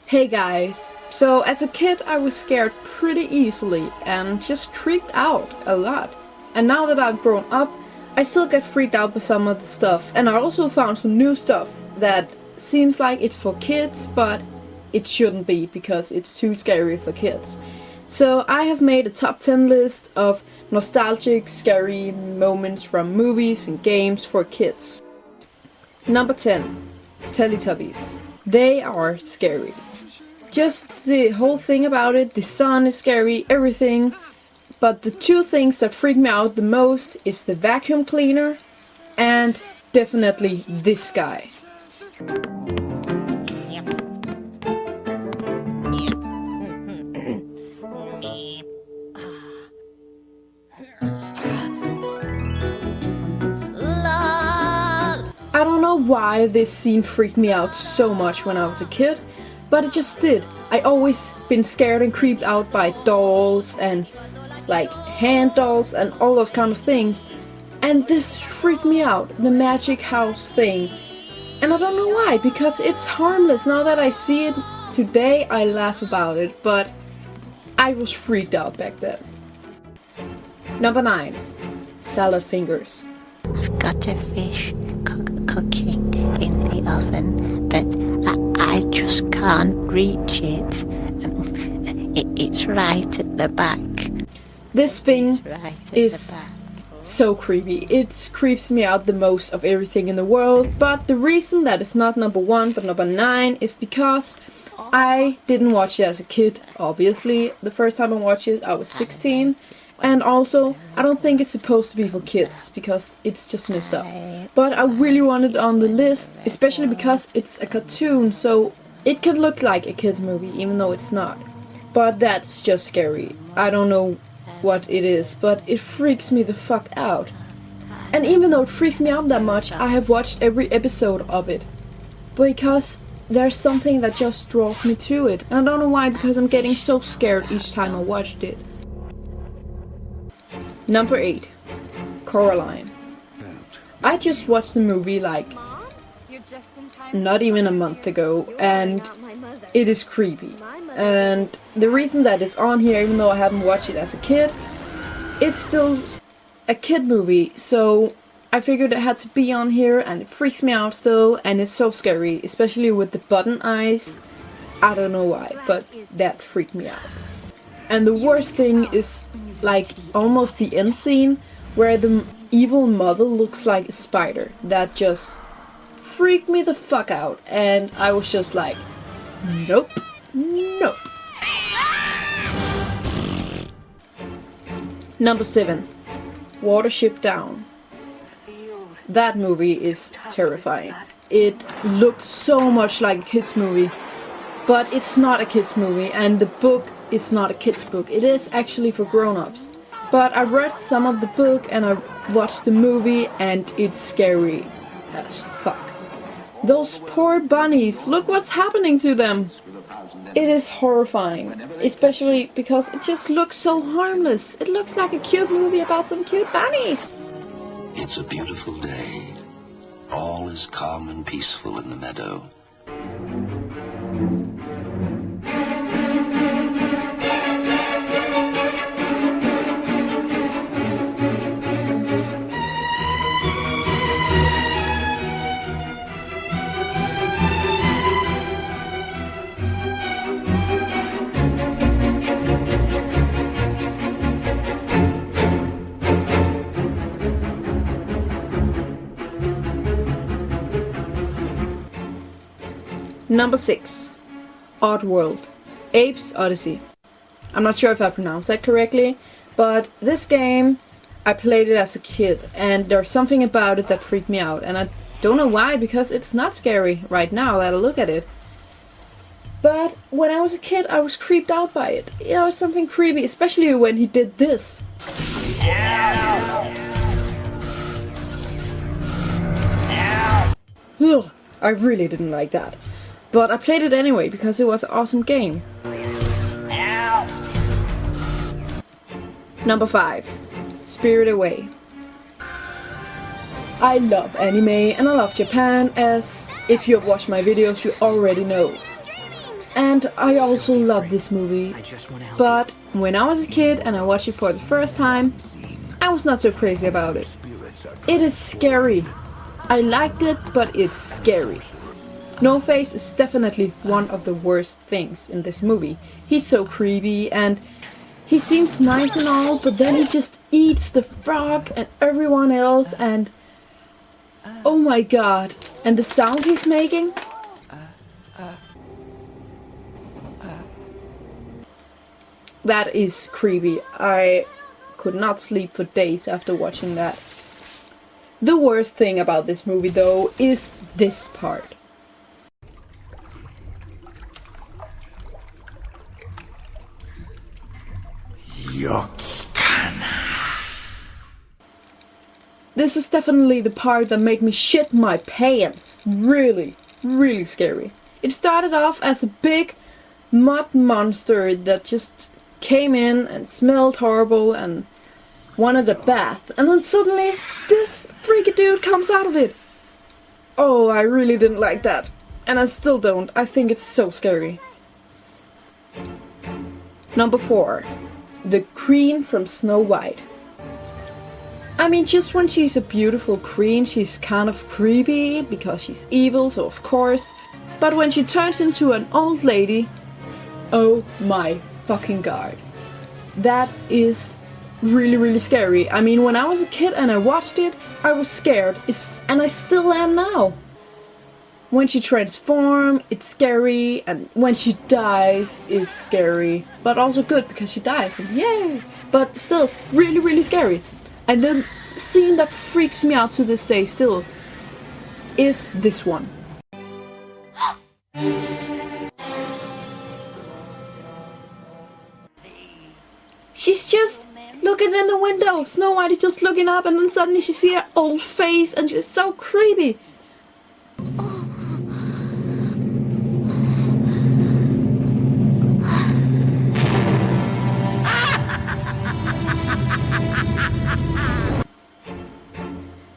Hey guys! So as a kid I was scared pretty easily and just freaked out a lot. And now that I've grown up, I still get freaked out by some of the stuff. And I also found some new stuff that seems like it's for kids, but it shouldn't be because it's too scary for kids. So I have made a top 10 list of nostalgic, scary moments from movies and games for kids. Number 10. Teletubbies. They are scary. Just the whole thing about it, the sun is scary, everything. But the two things that freak me out the most is the vacuum cleaner and definitely this guy. I don't know why this scene freaked me out so much when I was a kid, but it just did. I always been scared and creeped out by dolls and like hand dolls and all those kind of things. And this freaked me out, the magic house thing. And I don't know why, because it's harmless. Now that I see it today, I laugh about it, but I was freaked out back then. Number 9. Salad fingers. I've got a fish cooking in the oven, but I just can't reach it. It's right at the back. This thing Right at is the back. so creepy. It creeps me out the most of everything in the world, but the reason that it's not number 1 but number 9 is because I didn't watch it as a kid, obviously. The first time I watched it I was 16. And also, I don't think it's supposed to be for kids, because it's just messed up. But I really want it on the list, especially because it's a cartoon, so it can look like a kid's movie, even though it's not. But that's just scary. I don't know what it is, but it freaks me the fuck out. And even though it freaks me out that much, I have watched every episode of it. Because there's something that just draws me to it. And I don't know why, because I'm getting so scared each time I watched it. Number 8. Coraline. I just watched the movie like not even a month ago, and it is creepy. And the reason that it's on here, even though I haven't watched it as a kid, it's still a kid movie, so I figured it had to be on here, and it freaks me out still, and it's so scary, especially with the button eyes. I don't know why, but that freaked me out. And the worst thing is like almost the end scene where the evil mother looks like a spider. That just freaked me the fuck out, and I was just like, nope, nope. Number 7. Watership Down. That movie is terrifying. It looks so much like a kid's movie, but it's not a kid's movie, and the book is not a kid's book. It is actually for grown-ups. But I read some of the book and I watched the movie, and it's scary as fuck. Those poor bunnies, look what's happening to them. It is horrifying, especially because it just looks so harmless. It looks like a cute movie about some cute bunnies. It's a beautiful day. All is calm and peaceful in the meadow. Number 6. Oddworld. Abe's Odyssey. I'm not sure if I pronounced that correctly, but this game, I played it as a kid, and there's something about it that freaked me out, and I don't know why, because it's not scary right now that I look at it. But when I was a kid, I was creeped out by it. You know, something creepy, especially when he did this. Ugh, I really didn't like that. But I played it anyway, because it was an awesome game. Number 5. Spirited Away. I love anime and I love Japan, as if you have watched my videos you already know. And I also love this movie. But when I was a kid and I watched it for the first time, I was not so crazy about it. It is scary. I liked it, but it's scary. No Face is definitely one of the worst things in this movie. He's so creepy and he seems nice and all, but then he just eats the frog and everyone else and... oh my god. And the sound he's making? That is creepy. I could not sleep for days after watching that. The worst thing about this movie though is this part. This is definitely the part that made me shit my pants. Really, really scary. It started off as a big mud monster that just came in and smelled horrible and wanted a bath. And then suddenly, this freaky dude comes out of it. Oh, I really didn't like that. And I still don't. I think it's so scary. Number 4. The Queen from Snow White. I mean, just when she's a beautiful queen, she's kind of creepy, because she's evil, so of course. But when she turns into an old lady, oh my fucking god. That is really, really scary. I mean, when I was a kid and I watched it, I was scared, and I still am now. When she transforms, it's scary, and when she dies, it's scary. But also good, because she dies, and yay! But still, really, really scary. And the scene that freaks me out to this day still is this one. She's just looking in the window. Snow White is just looking up, and then suddenly she sees her old face, and she's so creepy.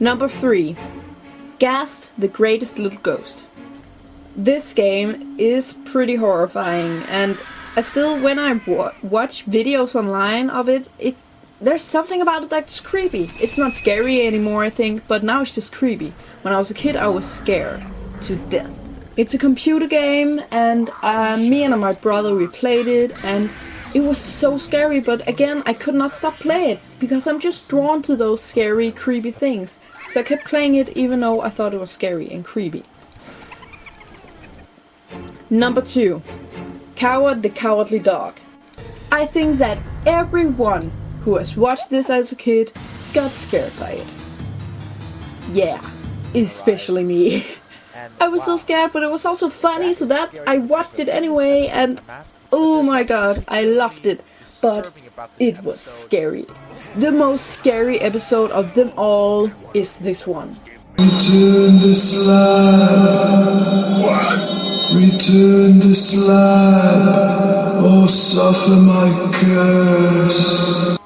Number 3. Ghast, the Greatest Little Ghost. This game is pretty horrifying, and I still, when I watch videos online of it, there's something about it that's creepy. It's not scary anymore, I think, but now it's just creepy. When I was a kid, I was scared to death. It's a computer game, and me and my brother, we played it, and it was so scary, but again, I could not stop playing it, because I'm just drawn to those scary, creepy things. So I kept playing it even though I thought it was scary and creepy. Number 2. Coward the Cowardly Dog. I think that everyone who has watched this as a kid got scared by it. Yeah, especially me. I was so scared, but it was also funny, so that I watched it anyway, and oh my god, I loved it. But it was scary. The most scary episode of them all is this one. Return the slab. What? Return the slab, or suffer my curse.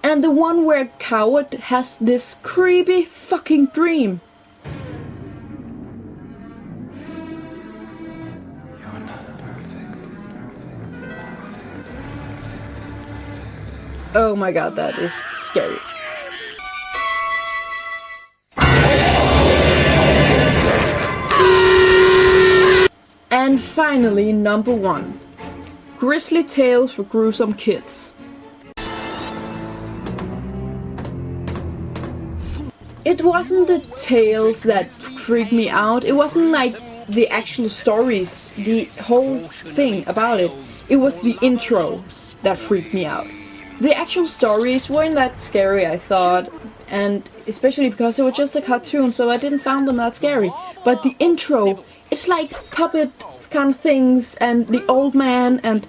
And the one where Coward has this creepy fucking dream. You're not perfect. Oh my god, that is scary. And finally, number 1. Grisly Tales for Gruesome Kids. It wasn't the tales that freaked me out. It wasn't like the actual stories, the whole thing about it. It was the intro that freaked me out. The actual stories weren't that scary, I thought, and especially because it was just a cartoon, so I didn't find them that scary. But the intro, it's like puppet kind of things, and the old man, and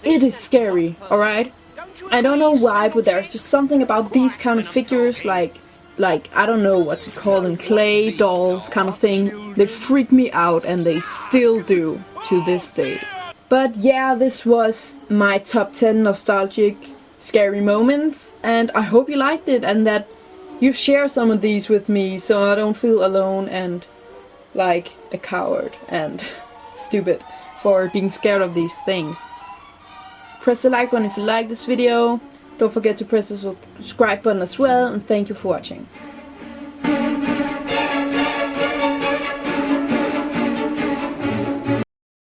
it is scary, alright? I don't know why, but there's just something about these kind of figures, like I don't know what to call them, clay dolls kind of thing. They freak me out, and they still do to this day. But yeah, this was my top 10 nostalgic scary moments, and I hope you liked it, and that you share some of these with me, so I don't feel alone and like a coward and stupid. for being scared of these things. Press the like button if you like this video. Don't forget to press the subscribe button as well, and thank you for watching.